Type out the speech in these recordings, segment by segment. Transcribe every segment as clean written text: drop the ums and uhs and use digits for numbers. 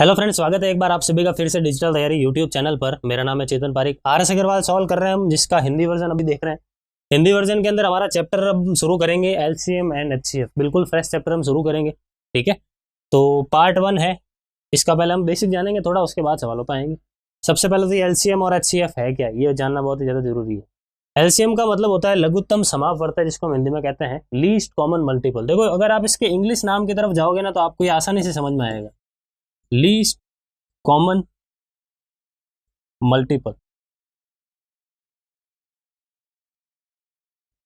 Hello friends, स्वागत है एक बार आप सभी का फिर से डिजिटल तैयारी यूट्यूब चैनल पर। मेरा नाम है चेतन पारिक। आर.एस. अग्रवाल सॉल्व कर रहे हैं हम, जिसका हिंदी वर्जन अभी देख रहे हैं। हिंदी वर्जन के अंदर हमारा चैप्टर अब शुरू करेंगे एलसीएम एंड एचसीएफ। बिल्कुल फ्रेश चैप्टर हम शुरू करेंगे, ठीक है। तो पार्ट 1 है, इसका पहले हम बेसिक जानेंगे थोड़ा, उसके बाद सवालों पर आएंगे। सबसे पहले तो एलसीएम और एचसीएफ है क्या, ये जानना बहुत ही ज़्यादा जरूरी है। एलसीएम का मतलब होता है लघुत्तम समापवर्त, जिसको हम हिंदी में कहते हैं लीस्ट कॉमन मल्टीपल। देखो, अगर आप इसके इंग्लिश नाम की तरफ जाओगे ना तो आपको ये आसानी से समझ में आएगा। लीस्ट कॉमन मल्टीपल,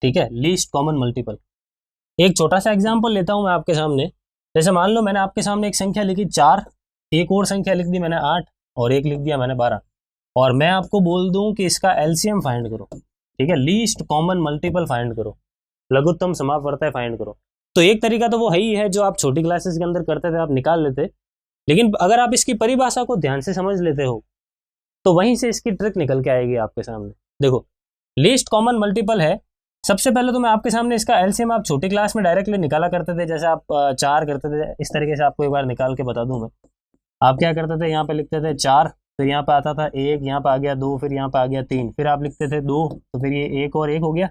ठीक है, लीस्ट कॉमन मल्टीपल। एक छोटा सा एग्जांपल लेता हूं मैं आपके सामने। जैसे मान लो मैंने आपके सामने एक संख्या लिखी 4, एक और संख्या लिख दी मैंने 8 और एक लिख दिया मैंने 12, और मैं आपको बोल दूं कि इसका एलसीएम फाइंड करो, ठीक है, लीस्ट कॉमन मल्टीपल फाइंड करो, लघुत्तम समापवर्त फाइंड करो। तो एक तरीका तो वो है ही है जो आप छोटी क्लासेस के अंदर करते थे, आप निकाल लेते। लेकिन अगर आप इसकी परिभाषा को ध्यान से समझ लेते हो तो वहीं से इसकी ट्रिक निकल के आएगी आपके सामने। देखो, लीस्ट कॉमन मल्टीपल है। सबसे पहले तो मैं आपके सामने इसका एलसीएम आप छोटी क्लास में डायरेक्टली निकाला करते थे, जैसे आप 4 करते थे, इस तरीके से आपको एक बार निकाल के बता दूं मैं। आप क्या करते थे, यहाँ पे लिखते थे 4, फिर यहाँ पे आता था 1, यहाँ पे आ गया 2, फिर यहाँ पे आ गया 3, फिर आप लिखते थे 2, तो फिर ये 1 और 1 हो गया,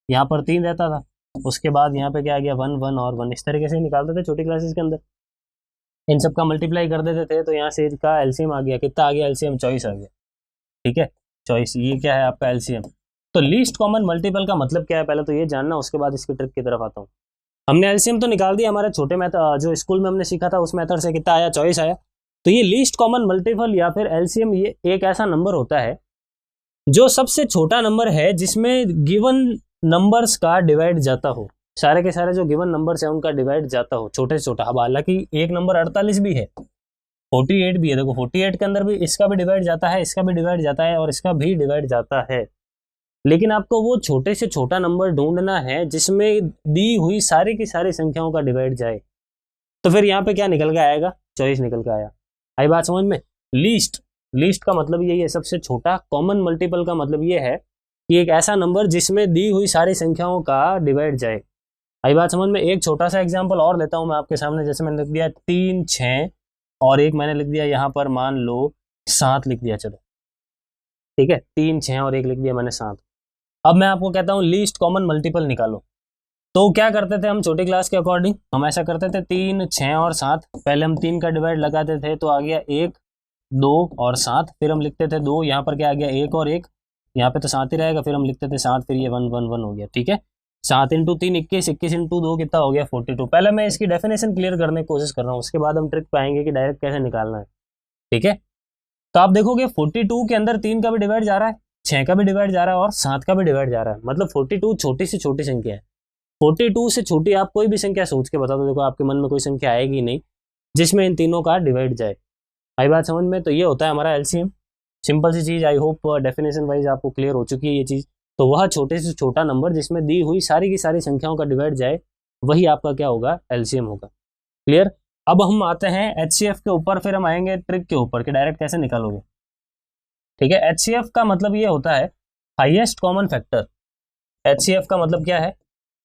यहाँ पर 3 रहता था, उसके बाद यहाँ पे क्या आ गया 1 1 और 1। इस तरीके से निकालते थे छोटी क्लासेस के अंदर। इन सब का मल्टीप्लाई कर देते थे तो यहाँ से इसका एलसीएम आ गया, कितना आ गया एलसीएम, 24 आ गया, ठीक है, 24। ये क्या है आपका एलसीएम। तो लीस्ट कॉमन मल्टीपल का मतलब क्या है, पहले तो ये जानना, उसके बाद इसकी ट्रिक की तरफ आता हूँ। हमने एलसीएम तो निकाल दिया, हमारे छोटे मेथड जो स्कूल में हमने सीखा था उस मेथड से कितना आया, 24 आया। तो ये लीस्ट कॉमन मल्टीपल या फिर एलसीएम, ये एक ऐसा नंबर होता है जो सबसे छोटा नंबर है जिसमें गिवन नंबर्स का डिवाइड जाता हो। सारे के सारे जो गिवन नंबर्स है उनका डिवाइड जाता हो, छोटे से छोटा। अब हालांकि एक नंबर 48 भी है, 48 भी है। देखो 48 के अंदर भी इसका भी डिवाइड जाता है, इसका भी डिवाइड जाता है और इसका भी डिवाइड जाता है। लेकिन आपको वो छोटे से छोटा नंबर ढूंढना है जिसमें दी हुई सारी की सारी संख्याओं का डिवाइड जाए। तो फिर यहाँ पे क्या निकल के आएगा, 24 निकल के आया। आई बात समझ में। लीस्ट, लीस्ट का मतलब यही है, सबसे छोटा। कॉमन मल्टीपल का मतलब ये है कि एक ऐसा नंबर जिसमें दी हुई सारी संख्याओं का डिवाइड जाए। आई बात समझ में। एक छोटा सा एग्जाम्पल और लेता हूं मैं आपके सामने। जैसे मैंने लिख दिया 3 6 और एक मैंने लिख दिया यहाँ पर मान लो 7 लिख दिया, चलो ठीक है, 3 6 और एक लिख दिया मैंने 7। अब मैं आपको कहता हूँ लीस्ट कॉमन मल्टीपल निकालो। तो क्या करते थे हम छोटी क्लास के अकॉर्डिंग, हम ऐसा करते थे 3 6 और 7, पहले हम 3 का डिवाइड लगाते थे तो आ गया 1 2 और 7, फिर हम लिखते थे 2, यहाँ पर क्या आ गया 1 और 1, यहाँ पे तो 7 ही रहेगा, फिर हम लिखते थे 7, फिर ये 1 1 1 हो गया, ठीक है। 7 इंटू 3 21, 21 इंटू 2 कितना हो गया 42। पहले मैं इसकी डेफिनेशन क्लियर करने की कोशिश कर रहा हूँ, उसके बाद हम ट्रिक पाएंगे कि डायरेक्ट कैसे निकालना है, ठीक है। तो आप देखोगे 42 के अंदर 3 का भी डिवाइड जा रहा है, 6 का भी डिवाइड जा रहा है और 7 का भी डिवाइड जा रहा है। मतलब 42 छोटी से छोटी संख्या है। 42 से छोटी आप कोई भी संख्या सोच के बता दो, देखो आपके मन में कोई संख्या आएगी नहीं जिसमें इन तीनों का डिवाइड जाए। आई बात समझ में। तो ये होता है हमारा एलसीएम। सिंपल सी चीज, आई होप डेफिनेशन वाइज आपको क्लियर हो चुकी है ये चीज। तो वह छोटे से छोटा नंबर जिसमें दी हुई सारी की सारी संख्याओं का डिवाइड जाए, वही आपका क्या होगा, एलसीएम होगा। क्लियर। अब हम आते हैं एचसीएफ के ऊपर, फिर हम आएंगे ट्रिक के ऊपर कि डायरेक्ट कैसे निकालोगे, ठीक है। एचसीएफ का मतलब ये होता है हाईएस्ट कॉमन फैक्टर। एचसीएफ का मतलब क्या है,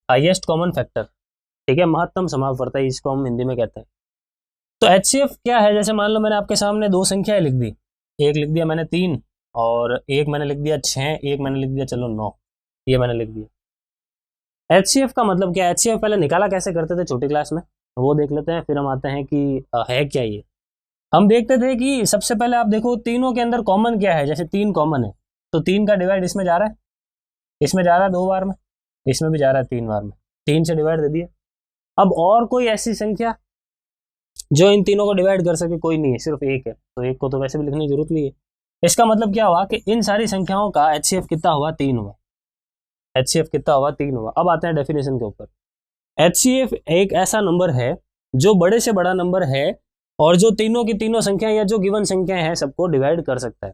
हाईएस्ट कॉमन फैक्टर, ठीक है, महत्तम समापवर्त, इसको हम हिंदी में कहते हैं। तो एचसीएफ क्या है, जैसे मान लो मैंने आपके सामने दो संख्याएं लिख दी, एक लिख दिया मैंने 3 और एक मैंने लिख दिया 6, एक मैंने लिख दिया चलो 9, ये मैंने लिख दिया। एचसीएफ का मतलब क्या है, एचसीएफ पहले निकाला कैसे करते थे छोटी क्लास में, वो देख लेते हैं, फिर हम आते हैं कि है क्या ये। हम देखते थे कि सबसे पहले आप देखो तीनों के अंदर कॉमन क्या है। जैसे 3 कॉमन है तो 3 का डिवाइड इसमें जा रहा है, इसमें जा रहा है 2 बार में, इसमें भी जा रहा है 3 बार में, 3 से डिवाइड दे दिया। अब और कोई ऐसी संख्या जो इन तीनों को डिवाइड कर सके, कोई नहीं है, सिर्फ एक है। तो एक को तो वैसे भी लिखने की जरूरत नहीं है। इसका मतलब क्या हुआ कि इन सारी संख्याओं का एचसीएफ कितना हुआ, 3 हुआ। एचसीएफ कितना हुआ, 3 हुआ। अब आते हैं डेफिनेशन के ऊपर। एचसीएफ एक ऐसा नंबर है जो बड़े से बड़ा नंबर है और जो तीनों की तीनों संख्याएं या जो गिवन संख्याएं हैं सबको डिवाइड कर सकता है।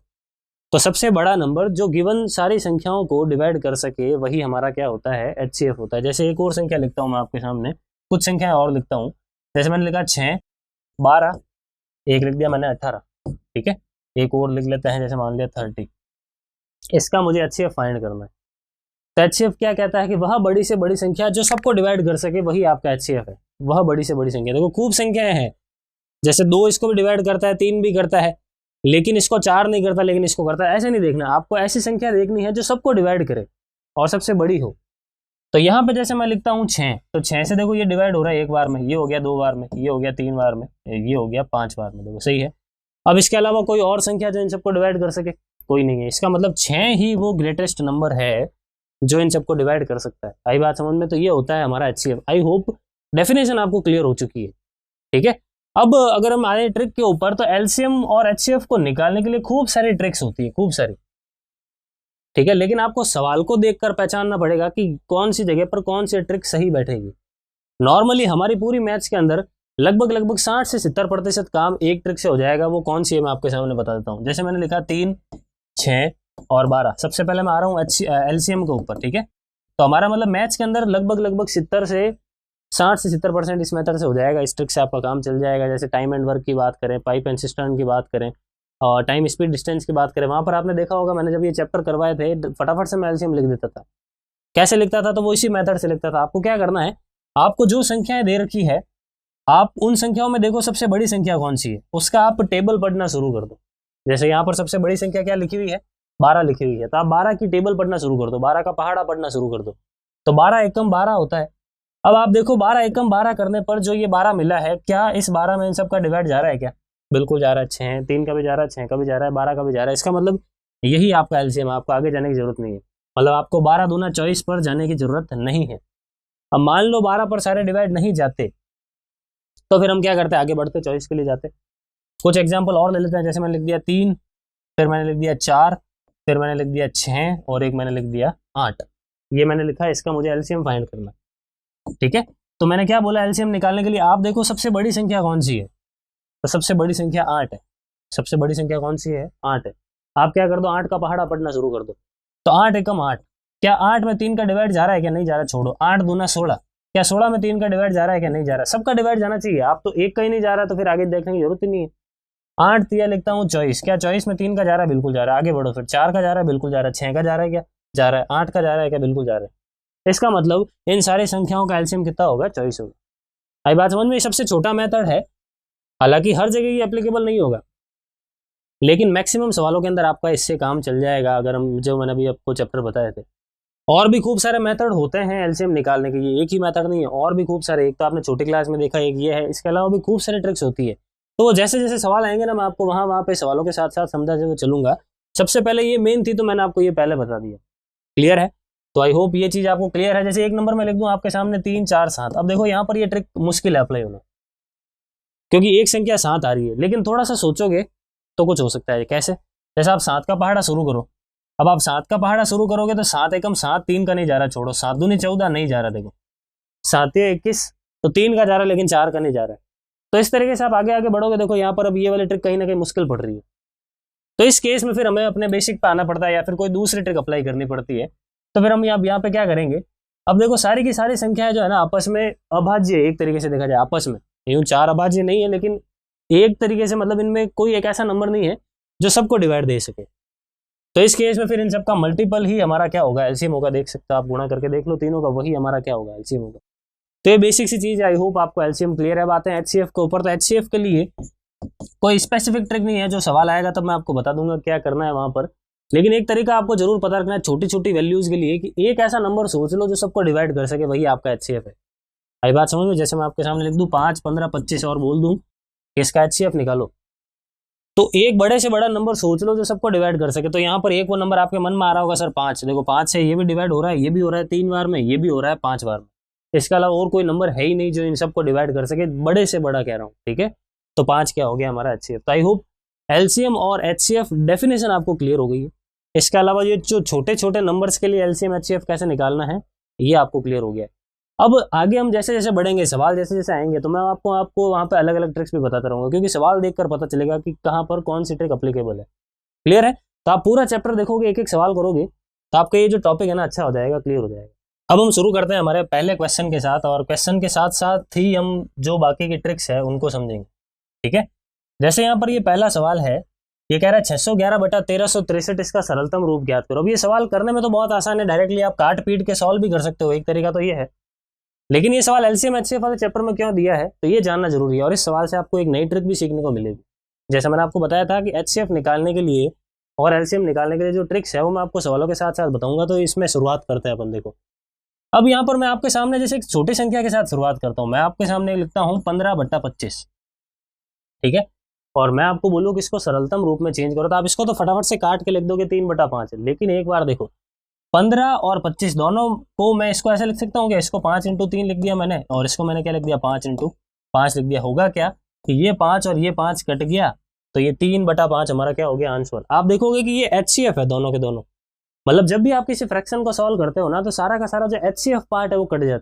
तो सबसे बड़ा नंबर जो गिवन सारी संख्याओं को डिवाइड कर सके, वही हमारा क्या होता है, एचसीएफ होता है। जैसे एक और संख्या लिखता हूं मैं आपके सामने, कुछ संख्याएं और लिखता हूं। जैसे मैंने लिखा 6 12, एक लिख दिया मैंने 18, ठीक है। एक और लिख लेते हैं, जैसे मान लिया 30। इसका मुझे एचसीएफ फाइंड करना है। तो एचसीएफ क्या कहता है कि वह बड़ी से बड़ी संख्या जो सबको डिवाइड कर सके, वही आपका एचसीएफ है। वह बड़ी से बड़ी संख्या, देखो खूब संख्याएं हैं जैसे 2 इसको भी डिवाइड करता है, 3 भी करता है, लेकिन इसको 4 नहीं करता, लेकिन इसको करता है। ऐसे नहीं देखना, आपको ऐसी संख्या देखनी है जो सबको डिवाइड करे और सबसे बड़ी हो। तो यहाँ पे जैसे मैं लिखता हूँ 6, तो 6 से देखो ये डिवाइड हो रहा है एक बार में, ये हो गया 2 बार में, ये हो गया 3 बार में, ये हो गया 5 बार में, देखो सही है। अब इसके अलावा कोई और संख्या जो इन सबको डिवाइड कर सके, कोई नहीं है। इसका मतलब 6 ही वो ग्रेटेस्ट नंबर है जो इन सबको डिवाइड कर सकता है। आई बात समझ में? तो ये होता है हमारा HCF। आई होप डेफिनेशन आपको क्लियर हो चुकी है, ठीक है। अब अगर हम आए ट्रिक के ऊपर, तो LCM और HCF को निकालने के लिए खूब सारी ट्रिक्स होती है, खूब सारी, ठीक है। लेकिन आपको सवाल को देखकर पहचानना पड़ेगा कि कौन सी जगह पर कौन सी ट्रिक सही बैठेगी। नॉर्मली हमारी पूरी मैथ्स के अंदर लगभग 60 से 70% काम एक ट्रिक से हो जाएगा। वो कौन सी है मैं आपके सामने बता देता हूँ। जैसे मैंने लिखा 3, 6 और 12। सबसे पहले मैं आ रहा हूँ LCM के ऊपर, ठीक है। तो हमारा मतलब मैथ्स के अंदर लगभग 60 से 70% इस मेथड से हो जाएगा। इस ट्रिक से आपका काम चल जाएगा। जैसे टाइम एंड वर्क की बात करें, पाइप एंड सिस्टर्न की बात करें, और टाइम स्पीड डिस्टेंस की बात करें, वहां पर आपने देखा होगा मैंने जब ये चैप्टर करवाए थे, फटाफट से मैं LCM लिख देता था। कैसे लिखता था? तो वो इसी मेथड से लिखता था। आपको क्या करना है, आपको जो संख्याएं दे रखी है, आप उन संख्याओं में देखो सबसे बड़ी संख्या कौन सी है, उसका आप टेबल पढ़ना शुरू कर दो। जैसे यहाँ पर सबसे बड़ी संख्या क्या लिखी हुई है? 12 लिखी हुई है, तो आप 12 की टेबल पढ़ना शुरू कर दो, 12 का पहाड़ा पढ़ना शुरू कर दो। तो 12 एकम 12 होता है। अब आप देखो 12 एकम 12 करने पर जो ये 12 मिला है, क्या इस 12 में इन सब का डिवाइड जा रहा है क्या? बिल्कुल जा रहा है। 6 3 का भी जा रहा है, 6 का भी जा रहा है, 12 का भी जा रहा है। इसका मतलब यही आपका LCM, आपको आगे जाने की जरूरत नहीं है। मतलब आपको 12 दूना 24 पर जाने की जरूरत नहीं है। अब मान लो 12 पर सारे डिवाइड नहीं जाते, तो फिर हम क्या करते हैं, आगे बढ़ते 24 के लिए जाते। कुछ एग्जाम्पल और ले लेते हैं। जैसे मैंने लिख दिया 3, फिर मैंने लिख दिया 4, फिर मैंने लिख दिया 6 और एक मैंने लिख दिया 8। ये मैंने लिखा है, इसका मुझे LCM फाइंड करना, ठीक है। तो मैंने क्या बोला, LCM निकालने के लिए आप देखो सबसे बड़ी संख्या कौन सी है, तो सबसे बड़ी संख्या 8 है। सबसे बड़ी संख्या कौन सी है? 8 है। आप क्या कर दो, 8 का पहाड़ा पढ़ना शुरू कर दो। तो 8 एकम 8, क्या 8 में 3 का डिवाइड जा रहा है क्या? नहीं जा रहा, छोड़ो। 8 दूना 16, क्या 16 में 3 का डिवाइड जा रहा है क्या? नहीं जा रहा। सबका डिवाइड जाना चाहिए। आप तो एक का ही नहीं जा रहा, तो फिर आगे देखने की जरूरत ही नहीं है। 8 दिया लिखता हूँ 24, क्या 24 में 3 का जा रहा है? बिल्कुल जा रहा है। आगे बढ़ो, फिर 4 का जा रहा है? बिल्कुल जा रहा है। 6 का जा रहा है क्या? जा रहा है। 8 का जा रहा है क्या? बिल्कुल जा रहा है। इसका मतलब इन सारी संख्याओं का LCM कितना होगा? 24 होगा। आई बात समझ में? सबसे छोटा मेथड है, हालांकि हर जगह ये एप्लीकेबल नहीं होगा, लेकिन मैक्सिमम सवालों के अंदर आपका इससे काम चल जाएगा। अगर हम जो मैंने अभी आपको चैप्टर बताए थे, और भी खूब सारे मेथड होते हैं LCM निकालने के, ये एक ही मेथड नहीं है, और भी खूब सारे। एक तो आपने छोटी क्लास में देखा, एक ये है, इसके अलावा भी खूब सारी ट्रिक्स होती है। तो जैसे जैसे सवाल आएंगे ना, मैं आपको वहाँ पे सवालों के साथ साथ समझाते हुए चलूंगा। सबसे पहले ये मेन थी, तो मैंने आपको ये पहले बता दिया। क्लियर है? तो आई होप ये चीज आपको क्लियर है। जैसे एक नंबर में लिख दूं आपके सामने 3 4 7। अब देखो यहाँ पर ये ट्रिक मुश्किल है अप्लाई होना, क्योंकि एक संख्या 7 आ रही है, लेकिन थोड़ा सा सोचोगे तो कुछ हो सकता है। कैसे? जैसे आप 7 का पहाड़ा शुरू करो। अब आप 7 का पहाड़ा शुरू करोगे तो 7 एकम 7, 3 का नहीं जा रहा, छोड़ो। 7 दूनी 14 नहीं जा रहा, देखो 7 21, तो 3 का जा रहा है, लेकिन 4 का नहीं जा रहा है। तो इस तरीके से आप आगे आगे बढ़ोगे। देखो यहाँ पर अब ये वाली ट्रिक कहीं ना कहीं मुश्किल पड़ रही है, तो इस केस में फिर हमें अपने बेसिक पे आना पड़ता है, या फिर कोई दूसरी ट्रिक अप्लाई करनी पड़ती है। तो फिर हम यहाँ पे क्या करेंगे, अब देखो सारी की सारी संख्याएं जो है ना आपस में अभाज्य है, एक तरीके से देखा जाए आपस में। यूं 4 अभाज्य नहीं है, लेकिन एक तरीके से मतलब इनमें कोई एक ऐसा नंबर नहीं है जो सबको डिवाइड दे सके। तो इस केस में फिर इन सबका मल्टीपल ही हमारा क्या होगा? LCM होगा। देख सकते हो आप, गुणा करके देख लो तीनों का, वही हमारा क्या होगा? LCM होगा। तो ये बेसिक सी चीज है। आई होप आपको LCM क्लियर है। बातें HCF के ऊपर, तो HCF के लिए कोई स्पेसिफिक ट्रिक नहीं है, जो सवाल आएगा तब मैं आपको बता दूंगा क्या करना है वहां पर। लेकिन एक तरीका आपको जरूर पता रखना है छोटी छोटी वैल्यूज के लिए, कि एक ऐसा नंबर सोच लो जो सबको डिवाइड कर सके, वही आपका HCF है। आई बात समझ में? जैसे मैं आपके सामने लिख दूं 5 15 25 और बोल दूं इसका HCF निकालो, तो एक बड़े से बड़ा नंबर सोच लो जो सबको डिवाइड कर सके। तो यहाँ पर एक वो नंबर आपके मन में आ रहा होगा, सर 5। देखो 5 से ये भी डिवाइड हो रहा है, ये भी हो रहा है 3 बार में, ये भी हो रहा है 5 बार में। इसके अलावा और कोई नंबर है ही नहीं जो इन सबको डिवाइड कर सके, बड़े से बड़ा कह रहा हूँ, ठीक है। तो 5 क्या हो गया हमारा HCF। तो आई होप LCM और HCF डेफिनेशन आपको क्लियर हो गई है। इसके अलावा ये जो छोटे छोटे नंबर्स के लिए LCM HCF कैसे निकालना है, ये आपको क्लियर हो गया है। अब आगे हम जैसे जैसे बढ़ेंगे, सवाल जैसे जैसे आएंगे, तो मैं आपको वहाँ पे अलग अलग ट्रिक्स भी बताता रहूंगा, क्योंकि सवाल देखकर पता चलेगा कि कहाँ पर कौन सी ट्रिक अप्लीकेबल है। क्लियर है? तो आप पूरा चैप्टर देखोगे, एक एक सवाल करोगे, तो आपका ये जो टॉपिक है ना अच्छा हो जाएगा, क्लियर हो जाएगा। अब हम शुरू करते हैं हमारे पहले क्वेश्चन के साथ, और क्वेश्चन के साथ साथ ही हम जो बाकी की ट्रिक्स है उनको समझेंगे, ठीक है। जैसे यहाँ पर ये पहला सवाल है, ये कह रहा है 611/1363 इसका सरलतम रूप ज्ञात करो। अब ये सवाल करने में तो बहुत आसान है, डायरेक्टली आप काट पीट के सॉल्व भी कर सकते हो। एक तरीका तो ये है, लेकिन ये सवाल एलसीएम एचसीएफ वाले चैप्टर में क्यों दिया है तो ये जानना जरूरी है, और इस सवाल से आपको एक नई ट्रिक भी सीखने को मिलेगी। जैसा मैंने आपको बताया था कि एचसीएफ निकालने के लिए और एलसीएम निकालने के लिए जो ट्रिक्स है वो मैं आपको सवालों के साथ साथ बताऊंगा। तो इसमें शुरुआत करते हैं अपन। देखो अब यहाँ पर मैं आपके सामने जैसे एक छोटी संख्या के साथ शुरुआत करता हूँ। मैं आपके सामने लिखता हूँ 15/25, ठीक है, और मैं आपको बोलूँ कि इसको सरलतम रूप में चेंज करो, तो आप इसको तो फटाफट से काट के लिख दोगे 3/5 है। लेकिन एक बार देखो 15 और 25 दोनों को मैं इसको ऐसे लिख सकता हूँ कि इसको 5×3 लिख दिया मैंने, और इसको मैंने क्या लिख दिया 5×5 लिख दिया। होगा क्या कि ये 5 और ये 5 कट गया, तो ये 3/5 हमारा क्या हो गया आंसर। आप देखोगे कि ये एचसीएफ है दोनों के दोनों, मतलब जब भी आप किसी फ्रैक्शन को सॉल्व करते हो ना तो सारा का सारा जो एचसीएफ पार्ट है वो कट जाता है।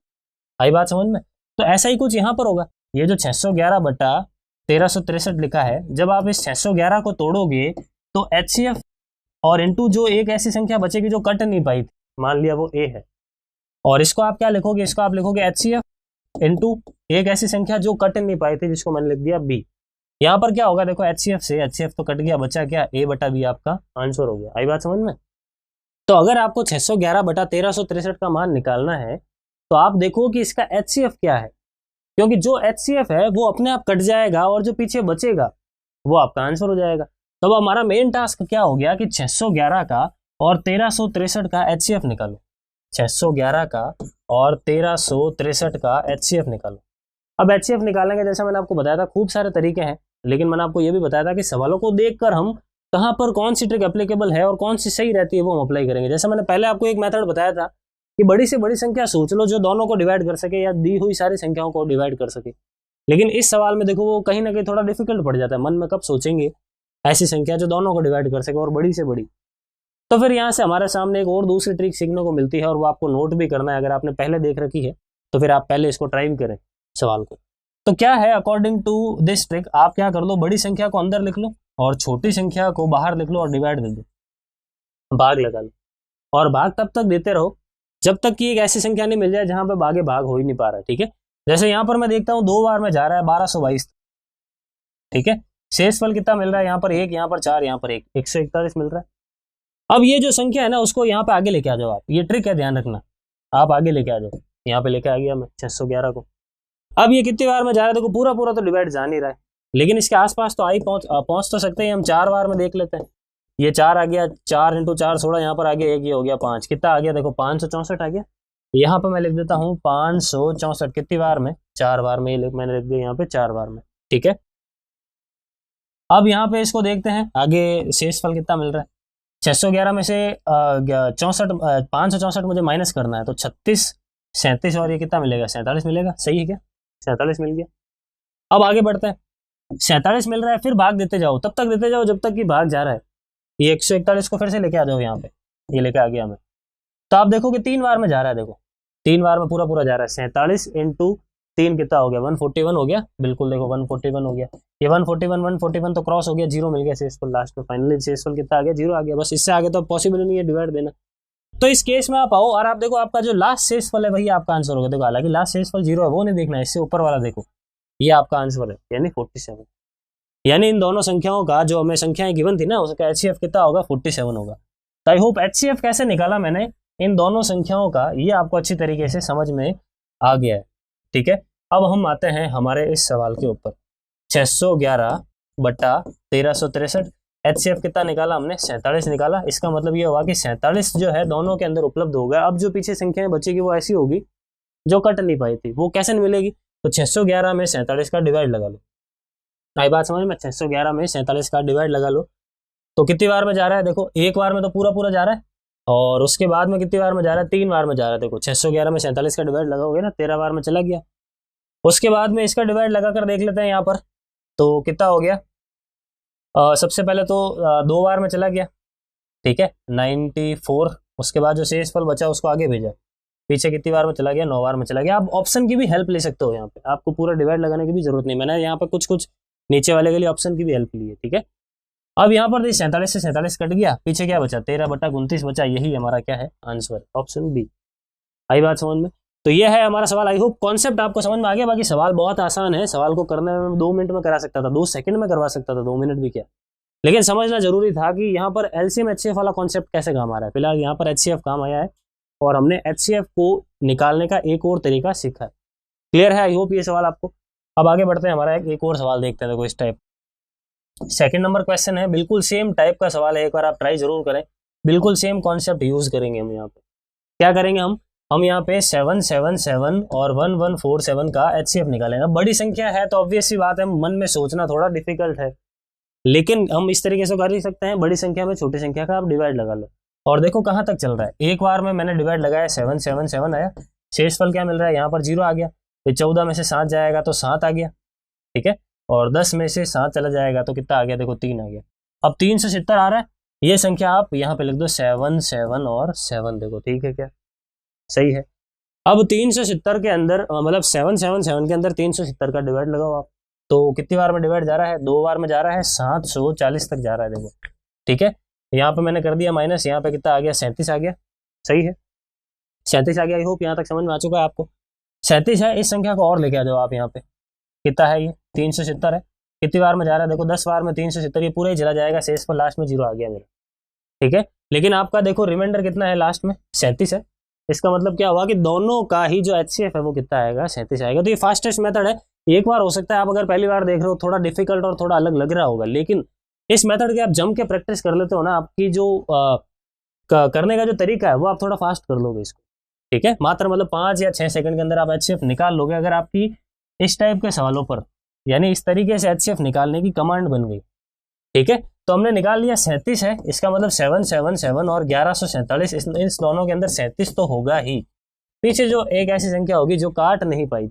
आई बात समझ में? तो ऐसा ही कुछ यहाँ पर होगा। ये जो 611/1363 लिखा है, जब आप इस 611 को तोड़ोगे तो एचसीएफ और इनटू जो एक ऐसी संख्या बचेगी जो कट नहीं पाई थी, मान लिया वो ए है, और इसको आप क्या लिखोगे, इसको आप लिखोगे एचसीएफ इनटू एक ऐसी संख्या जो कट नहीं पाई थी, जिसको मैंने लिख दिया बी। यहाँ पर क्या होगा देखो, एचसीएफ से एचसीएफ तो कट गया, बचा क्या A/B आपका आंसर हो गया। आई बात समझ में? तो अगर आपको 611/1363 का मान निकालना है तो आप देखो कि इसका एचसीएफ क्या है, क्योंकि जो एचसीएफ है वो अपने आप कट जाएगा और जो पीछे बचेगा वो आपका आंसर हो जाएगा। तो अब हमारा मेन टास्क क्या हो गया कि 611 का और 1363 का एचसीएफ निकालो। 611 का और 1363 का एचसीएफ निकालो। अब एचसीएफ निकालने के जैसा मैंने आपको बताया था खूब सारे तरीके हैं, लेकिन मैंने आपको ये भी बताया था कि सवालों को देखकर हम कहाँ पर कौन सी ट्रिक एप्लीकेबल है और कौन सी सही रहती है वो हम अप्लाई करेंगे। जैसे मैंने पहले आपको एक मेथड बताया था कि बड़ी से बड़ी संख्या सोच लो जो दोनों को डिवाइड कर सके या दी हुई सारी संख्याओं को डिवाइड कर सके। लेकिन इस सवाल में देखो वो कहीं ना कहीं थोड़ा डिफिकल्ट पड़ जाता है, मन में कब सोचेंगे ऐसी संख्या जो दोनों को डिवाइड कर सके और बड़ी से बड़ी। तो फिर यहाँ से हमारे सामने एक और दूसरी ट्रिक सीखने को मिलती है, और वो आपको नोट भी करना है। अगर आपने पहले देख रखी है तो फिर आप पहले इसको ट्राई करें सवाल को। तो क्या है, अकॉर्डिंग टू दिस ट्रिक आप क्या कर लो, बड़ी संख्या को अंदर लिख लो और छोटी संख्या को बाहर लिख लो और डिवाइड दे दो, भाग लगा लो, और भाग तब तक देते रहो जब तक कि एक ऐसी संख्या नहीं मिल जाए जहां पे भागे भाग हो ही नहीं पा रहा है। ठीक है, जैसे यहाँ पर मैं देखता हूँ 2 बार में जा रहा है 1222, ठीक है, शेषफल कितना मिल रहा है, यहाँ पर 1, यहाँ पर 4, यहाँ पर 1, 141 मिल रहा है। अब ये जो संख्या है ना उसको यहाँ पे आगे लेके आ जाओ आप, ये ट्रिक है ध्यान रखना, आप आगे लेके आ जाओ। यहाँ पे लेके आ गया मैं 611 को। अब ये कितनी बार में जा रहा है देखो, पूरा पूरा तो डिवाइड जा नहीं रहा है, लेकिन इसके आसपास तो पहुंच तो सकते हैं हम। 4 बार में देख लेते हैं, ये 4 आ गया, 4×4 16, यहाँ पर आ गया 1, ये हो गया 5, कितना आ गया देखो 564 आ गया। यहाँ पर मैं लिख देता हूँ 564, कितनी बार में 4 बार में, मैंने लिख दिया यहाँ पे 4 बार में। ठीक है, अब यहाँ पे इसको देखते हैं आगे शेषफल कितना मिल रहा है। 611 में से 564 मुझे माइनस करना है, तो 36 37 और ये कितना मिलेगा 47 मिलेगा। सही है क्या, 47 मिल गया। अब आगे बढ़ते हैं, 47 मिल रहा है, फिर भाग देते जाओ, तब तक देते जाओ जब तक कि भाग जा रहा है। ये 141 को फिर से लेके आ जाओ यहाँ पे, ये लेके आ गया मैं। तो आप देखो कि 3 बार में जा रहा है, देखो 3 बार में पूरा पूरा जा रहा है। 47 × 3 कितना हो गया 141 हो गया, बिल्कुल देखो 141 हो गया। ये 141 तो क्रॉस हो गया, 0 मिल गया शेषफल लास्ट में। फाइनली शेषफल कितना आ गया 0 आ गया, बस इससे आगे तो पॉसिबल नहीं है डिवाइड देना। तो इस केस में आप आओ और आप देखो आपका जो लास्ट शेषफल है वही आपका आंसर होगा। देखो हालांकि लास्ट शेषफल 0 है वो नहीं देखना है, इससे ऊपर वाला देखो, ये आपका आंसर है यानी 47। यानी इन दोनों संख्याओं का जो हमें संख्याएं गिवन थी ना उसका एचसीएफ कितना होगा 47 होगा। तो आई होप एचसीएफ कैसे निकाला मैंने इन दोनों संख्याओं का ये आपको अच्छी तरीके से समझ में आ गया है। ठीक है, अब हम आते हैं हमारे इस सवाल के ऊपर। 611/1363 एचसीएफ कितना निकाला हमने 47 निकाला। इसका मतलब ये हुआ कि 47 जो है दोनों के अंदर उपलब्ध हो गया। अब जो पीछे संख्याएं बचेगी वो ऐसी होगी जो कट नहीं पाई थी, वो कैसे नहीं मिलेगी, तो 611 में 47 का डिवाइड लगा लो। आई बात समझ में, 611 में 47 का डिवाइड लगा लो। तो कितनी बार में जा रहा है देखो, एक बार में तो पूरा पूरा जा रहा है, और उसके बाद में कितनी बार में जा रहा है 3 बार में जा रहा है। देखो 611 में 47 का डिवाइड लगाओगे ना 13 बार में चला गया। उसके बाद में इसका डिवाइड लगा कर देख लेते हैं यहाँ पर, तो कितना हो गया। सबसे पहले तो 2 बार में चला गया, ठीक है 94। उसके बाद जो शेषफल बचा उसको आगे भेजा, पीछे कितनी बार में चला गया 9 बार में चला गया। आप ऑप्शन की भी हेल्प ले सकते हो, यहाँ पे आपको पूरा डिवाइड लगाने की भी जरूरत नहीं, मैंने यहाँ पे कुछ नीचे वाले के लिए ऑप्शन की भी हेल्प ली है। ठीक है, अब यहाँ पर 47 से 47 कट गया, पीछे क्या बचा 13/29 बचा, यही हमारा क्या है आंसर, ऑप्शन बी। आई बात समझ में। तो ये है हमारा सवाल। आई होप कॉन्सेप्ट आपको समझ में आ गया। बाकी सवाल बहुत आसान है, सवाल को करने में 2 मिनट में करा सकता था, 2 सेकंड में करवा सकता था, 2 मिनट भी क्या, लेकिन समझना जरूरी था कि यहाँ पर एलसीएम एचसीएफ वाला कॉन्सेप्ट कैसे काम आ रहा है। फिलहाल यहाँ पर एचसीएफ काम आया है, और हमने HCF को निकालने का एक और तरीका सीखा है। क्लियर है? आई होप ये सवाल आपको। अब आगे बढ़ते हैं, हमारा एक और सवाल देखते हैं। देखो इस टाइप सेकंड नंबर क्वेश्चन है, बिल्कुल सेम टाइप का सवाल है, एक बार आप ट्राई जरूर करें। बिल्कुल सेम कॉन्सेप्ट यूज करेंगे हम यहाँ पे। क्या करेंगे हम यहाँ पे 777 और 1147 का HCF निकालेंगे। बड़ी संख्या है तो ऑब्वियस सी बात है, मन में सोचना थोड़ा डिफिकल्ट है, लेकिन हम इस तरीके से कर ही सकते हैं। बड़ी संख्या में छोटी संख्या का आप डिवाइड लगा लो और देखो कहाँ तक चल रहा है। एक बार में मैंने डिवाइड लगाया 777 आया, शेषफल क्या मिल रहा है, यहाँ पर 0 आ गया। फिर 14 में से 7 जाएगा तो 7 आ गया, ठीक है। और 10 में से 7 चला जाएगा तो कितना आ गया, देखो 3 आ गया। अब 370 आ रहा है, ये संख्या आप यहाँ पे लिख दो 7 7 और 7, देखो ठीक है क्या, सही है। अब 370 के अंदर मतलब 777 के अंदर 370 का डिवाइड लगाओ आप, तो कितनी बार में डिवाइड जा रहा है, 2 बार में जा रहा है, 740 तक जा रहा है, देखो ठीक है। यहाँ पे मैंने कर दिया माइनस, यहाँ पे कितना आ गया, 37 आ गया, सही है 37 आ गया। आई होप यहाँ तक समझ में आ चुका है आपको। 37 है, इस संख्या को और लेके आ जाओ आप यहाँ पे, कितना है ये 370 है, कितनी बार में जा रहा है, देखो 10 बार में 370, ये पूरा ही चला जाएगा, शेष पर लास्ट में 0 आ गया मेरा, ठीक है। लेकिन आपका देखो रिमाइंडर कितना है लास्ट में, 37 है। इसका मतलब क्या हुआ कि दोनों का ही जो HCF है वो कितना आएगा, 37 आएगा। तो ये फास्टेस्ट मेथड है। एक बार हो सकता है आप अगर पहली बार देख रहे हो थोड़ा डिफिकल्ट और थोड़ा अलग लग रहा होगा, लेकिन इस मेथड के आप जम के प्रैक्टिस कर लेते हो ना, आपकी जो करने का जो तरीका है वो आप थोड़ा फास्ट कर लोगे इसको, ठीक है। मात्र मतलब 5 या 6 सेकंड के अंदर आप HCF निकाल लोगे अगर आपकी इस टाइप के सवालों पर, यानी इस तरीके से HCF निकालने की कमांड बन गई, ठीक है। तो हमने निकाल लिया 37 है, इसका मतलब 777 और 1147, इस दोनों के अंदर 37 तो होगा ही। पीछे जो एक ऐसी संख्या होगी जो कट नहीं पाई,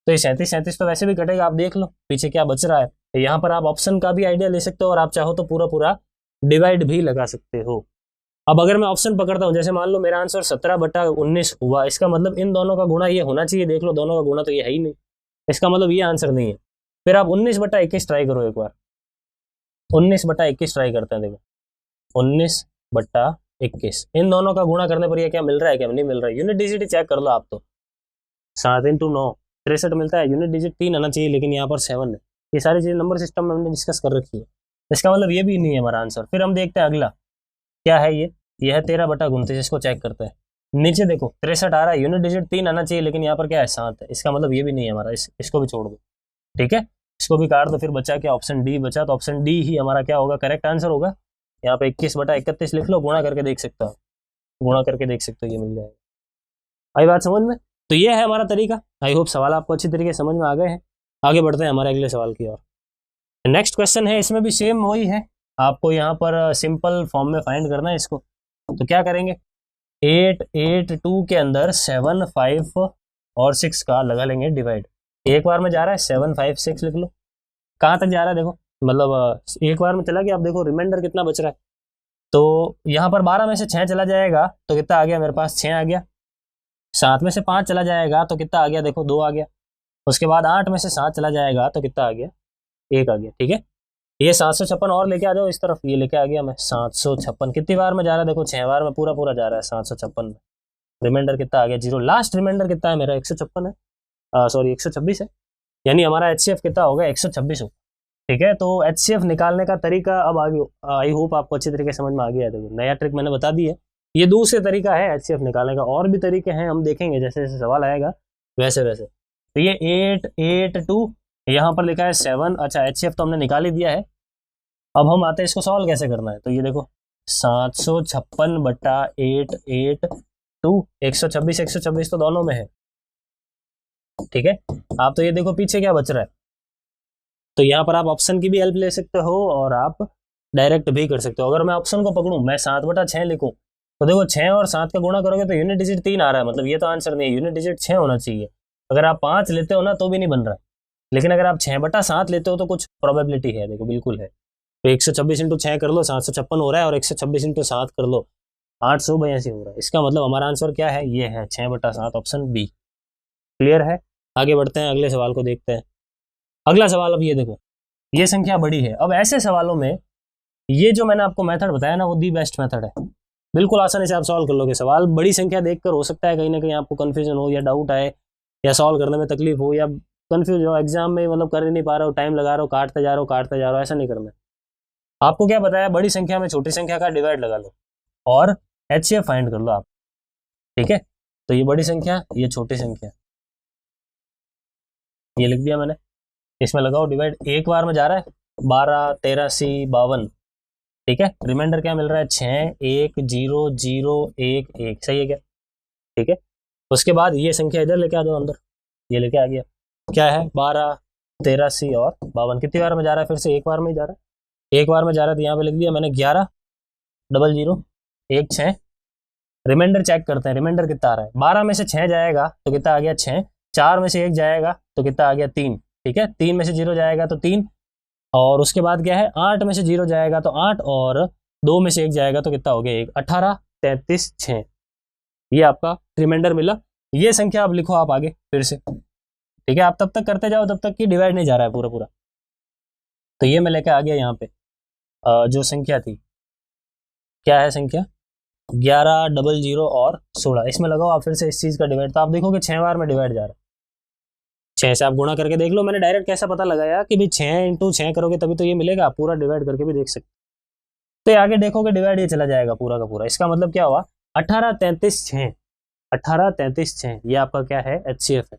तो ये 37 तो वैसे भी कटेगा, आप देख लो पीछे क्या बच रहा है। तो यहाँ पर आप ऑप्शन का भी आइडिया ले सकते हो और आप चाहो तो पूरा पूरा डिवाइड भी लगा सकते हो। अब अगर मैं ऑप्शन पकड़ता हूँ, जैसे मान लो मेरा आंसर 17/19 हुआ, इसका मतलब इन दोनों का गुणा ये होना चाहिए, देख लो दोनों का गुणा तो ये है ही नहीं, इसका मतलब ये आंसर नहीं है। फिर आप 19/21 ट्राई करो एक बार, 19/21 ट्राई करते हैं, देखो 19/21, इन दोनों का गुणा करने पर ये क्या मिल रहा है, क्या नहीं मिल रहा है, यूनिट डिजिट चेक कर लो आप। तो 7 × 9 63 मिलता है, यूनिट डिजिट 3 आना चाहिए, लेकिन यहाँ पर 7 है। ये सारी चीज़ नंबर सिस्टम में हमने डिस्कस कर रखी है, इसका मतलब ये भी नहीं है हमारा आंसर। फिर हम देखते हैं अगला क्या है, ये है 13/29, इसको चेक करते हैं। नीचे देखो 63 आ रहा है, यूनिट डिजिट 3 आना चाहिए, लेकिन यहाँ पर क्या है 7 है, इसका मतलब ये भी नहीं है हमारा, इसको भी छोड़ दो, ठीक है, इसको भी काट दो। फिर बचा क्या, ऑप्शन डी बचा, तो ऑप्शन डी ही हमारा क्या होगा, करेक्ट आंसर होगा। यहाँ पे 21/31 लिख लो, गुणा करके देख सकते हो, गुणा करके देख सकते हो, ये मिल जाएगा। आई बात समझ में? तो ये है हमारा तरीका। आई होप सवाल आपको अच्छी तरीके से समझ में आ गए हैं। आगे बढ़ते हैं हमारे अगले सवाल की ओर। नेक्स्ट क्वेश्चन है, इसमें भी सेम वही है, आपको यहाँ पर सिंपल फॉर्म में फाइंड करना है इसको। तो क्या करेंगे, 8 8 2 के अंदर 7 5 और 6 का लगा लेंगे डिवाइड। एक बार में जा रहा है 7 5 6, लिख लो। कहाँ तक जा रहा है देखो, मतलब एक बार में चला गया। आप देखो रिमाइंडर कितना बच रहा है, तो यहाँ पर 12 में से 6 चला जाएगा तो कितना आ गया मेरे पास, 6 आ गया। 7 में से 5 चला जाएगा तो कितना आ गया, देखो 2 आ गया। उसके बाद 8 में से 7 चला जाएगा तो कितना आ गया, 1 आ गया, ठीक है। ये 756 और लेके आ जाओ इस तरफ, ये लेके आ गया मैं 756। कितनी बार में जा रहा है, देखो 6 बार में पूरा पूरा जा रहा है 756 में। रिमाइंडर कितना आ गया, 0। लास्ट रिमाइंडर कितना है मेरा, 156 है, सॉरी 126 है, यानी हमारा HCF कितना होगा, 126 होगा, ठीक है। तो HCF निकालने का तरीका अब आगे, आई होप आपको अच्छी तरीके समझ में आ गया है। देखो नया ट्रिक मैंने बता दी है, ये दूसरे तरीका है HCF निकालने का, और भी तरीके हैं, हम देखेंगे जैसे जैसे सवाल आएगा वैसे वैसे। तो ये 8 8 2 यहाँ पर लिखा है 7, अच्छा HCF तो हमने निकाल ही दिया है। अब हम आते हैं इसको सॉल्व कैसे करना है। तो ये देखो 756/8 8 2, 126 तो दोनों में है, ठीक है। आप तो ये देखो पीछे क्या बच रहा है, तो यहाँ पर आप ऑप्शन की भी हेल्प ले सकते हो और आप डायरेक्ट भी कर सकते हो। अगर मैं ऑप्शन को पकड़ूं, मैं 7/6 लिखूं, तो देखो 6 और 7 का गुणा करोगे तो यूनिट डिजिट 3 आ रहा है, मतलब ये तो आंसर नहीं है, यूनिट डिजिट 6 होना चाहिए। अगर आप 5 लेते हो ना तो भी नहीं बन रहा, लेकिन अगर आप 6/7 लेते हो तो कुछ प्रोबेबिलिटी है, देखो बिल्कुल है। तो 126 × 6 कर लो, 756 हो रहा है, और 126 × 7 कर लो, 882 हो रहा है। इसका मतलब हमारा आंसर क्या है, ये है 6/7, ऑप्शन बी। क्लियर है? आगे बढ़ते हैं, अगले सवाल को देखते हैं। अगला सवाल, अब ये देखो ये संख्या बड़ी है। अब ऐसे सवालों में ये जो मैंने आपको मेथड बताया ना, वो दी बेस्ट मेथड है, बिल्कुल आसानी से आप सॉल्व कर लोगे सवाल। बड़ी संख्या देखकर हो सकता है कहीं ना कहीं आपको कंफ्यूजन हो, या डाउट आए, या सॉल्व करने में तकलीफ हो, या कंफ्यूज हो, एग्जाम में मतलब कर ही नहीं पा रहे हो, टाइम लगा रहे हो, काटते जा रहे हो, ऐसा नहीं करना है। आपको क्या बताया, बड़ी संख्या में छोटी संख्या का डिवाइड लगा लो और HCF फाइंड कर लो आप। ठीक है, तो ये बड़ी संख्या, ये छोटी संख्या, ये लिख दिया मैंने। इसमें लगाओ डिवाइड, एक बार में जा रहा है 12, 13, 80, 52। ठीक है, रिमाइंडर क्या मिल रहा है 6, 1, 0, 0, 1, 1, सही है क्या? ठीक है, उसके बाद ये संख्या इधर लेके आ जाओ अंदर, ये लेके आ गया, क्या है 12, 13, 80 और 52। कितनी बार में जा रहा है? फिर से एक बार में ही जा रहा है, एक बार में जा रहा है, तो यहाँ पे लिख दिया मैंने 11, 00, 1, 6। रिमाइंडर चेक करते हैं, रिमाइंडर कितना आ रहा है। 12 में से 6 जाएगा तो कितना आ गया 6, 4 में से 1 जाएगा तो कितना आ गया 3। ठीक है, 3 में से 0 जाएगा तो 3, और उसके बाद क्या है 8 में से 0 जाएगा तो 8, और 2 में से 1 जाएगा तो कितना हो गया 1, 18, 33, 6। ये आपका रिमाइंडर मिला। ये संख्या आप लिखो आप आगे फिर से। ठीक है, आप तब तक करते जाओ तब तक कि डिवाइड नहीं जा रहा है पूरा पूरा। तो ये मैं लेके आ गया यहाँ पे जो संख्या थी, क्या है संख्या 11, 00 और 16। इसमें लगाओ आप फिर से इस चीज का डिवाइड, तो आप देखोगे 6 बार में डिवाइड जा रहा है। 6 से आप गुणा करके देख लो। मैंने डायरेक्ट कैसा पता लगाया कि भाई 6 × 6 करोगे तभी तो ये मिलेगा, आप पूरा डिवाइड करके भी देख सकते। तो आगे देखोगे डिवाइड ये चला जाएगा पूरा का पूरा। इसका मतलब क्या हुआ 18, 33, 6, 18, 33, 6, ये आपका क्या है HCF है।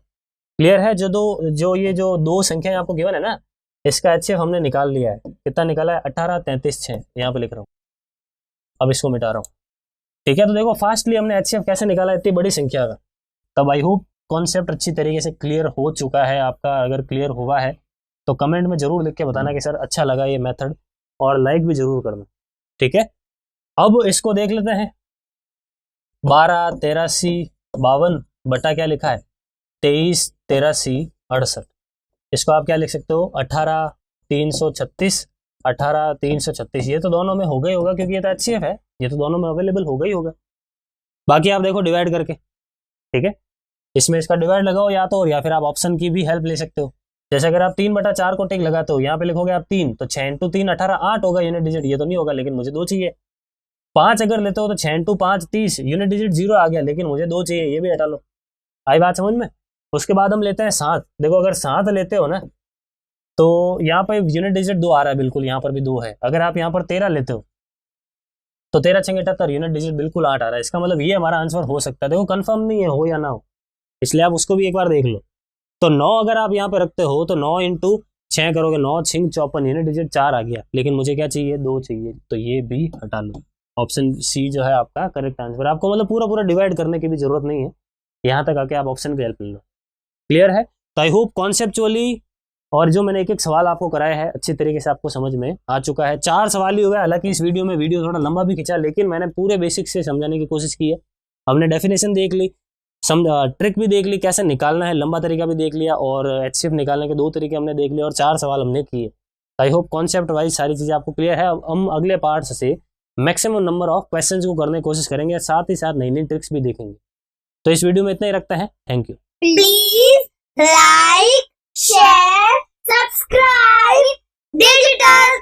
क्लियर है? ये जो दो संख्याएं आपको गिवन है ना, इसका HCF हमने निकाल लिया है। कितना निकाला है 18, 33, 6, यहाँ पे लिख रहा हूँ। अब इसको मिटा रहा हूँ। ठीक है, तो देखो फास्टली हमने HCF कैसे निकाला इतनी बड़ी संख्या का। तब आई होप कॉन्सेप्ट अच्छी तरीके से क्लियर हो चुका है आपका। अगर क्लियर हुआ है तो कमेंट में जरूर लिख के बताना कि सर अच्छा लगा ये मेथड, और लाइक भी जरूर करना। ठीक है, अब इसको देख लेते हैं। 12, 83, 52 बटा क्या लिखा है 23, 83, 68। इसको आप क्या लिख सकते हो 18, 336, 18, 336। ये तो दोनों में होगा ही होगा क्योंकि ये तो HCF है, ये तो दोनों में अवेलेबल होगा ही होगा। बाकी आप देखो डिवाइड करके। ठीक है, इसमें इसका डिवाइड लगाओ या तो, या फिर आप ऑप्शन की भी हेल्प ले सकते हो। जैसे अगर आप 3/4 को टिक लगाते हो, यहाँ पे लिखोगे आप 3, तो 6 × 3 18, 8 होगा यूनिट डिजिट। ये तो नहीं होगा, लेकिन मुझे 2 चाहिए। 5 अगर लेते हो तो 6 × 5 30, यूनिट डिजिट 0 आ गया, लेकिन मुझे 2 चाहिए, ये भी हटा लो। आई बात समझ में? उसके बाद हम लेते हैं 7। देखो अगर 7 लेते हो ना तो यहाँ पर यूनिट डिजिट 2 आ रहा है, बिल्कुल यहाँ पर भी 2 है। अगर आप यहाँ पर 13 लेते हो तो 13 × 6 = 78, यूनिट डिजिट बिल्कुल 8 आ रहा है। इसका मतलब ये हमारा आंसर हो सकता है। देखो कंफर्म नहीं है हो या ना हो, इसलिए आप उसको भी एक बार देख लो। तो 9 अगर आप यहाँ पे रखते हो तो 9 × 6 करोगे, 9 × 6 = 54, यूनिट डिजिट 4 आ गया, लेकिन मुझे क्या चाहिए 2 चाहिए, तो ये भी हटा लो। ऑप्शन सी जो है आपका करेक्ट आंसर। आपको मतलब पूरा पूरा डिवाइड करने की भी जरूरत नहीं है, यहाँ तक आके आप ऑप्शन की हेल्प ले लो। क्लियर है? तो आई होप कॉन्सेप्चुअली और जो मैंने एक एक सवाल आपको कराया है अच्छी तरीके से आपको समझ में आ चुका है। 4 सवाल ही हो गए। हालांकि इस वीडियो थोड़ा लंबा भी खिंचा, लेकिन मैंने पूरे बेसिक से समझाने की कोशिश की है। हमने डेफिनेशन देख ली, ट्रिक भी देख ली, कैसे निकालना है, लंबा तरीका भी देख लिया, और HCF निकालने के 2 तरीके हमने देख लिए, और 4 सवाल हमने किए। आई होप कॉन्सेप्ट वाइज सारी चीज़ें आपको क्लियर है। अब हम अगले पार्ट से मैक्सिमम नंबर ऑफ क्वेश्चंस को करने की कोशिश करेंगे, साथ ही साथ नई नई ट्रिक्स भी देखेंगे। तो इस वीडियो में इतना ही रखते हैं। Thank you. Please like, share, subscribe digital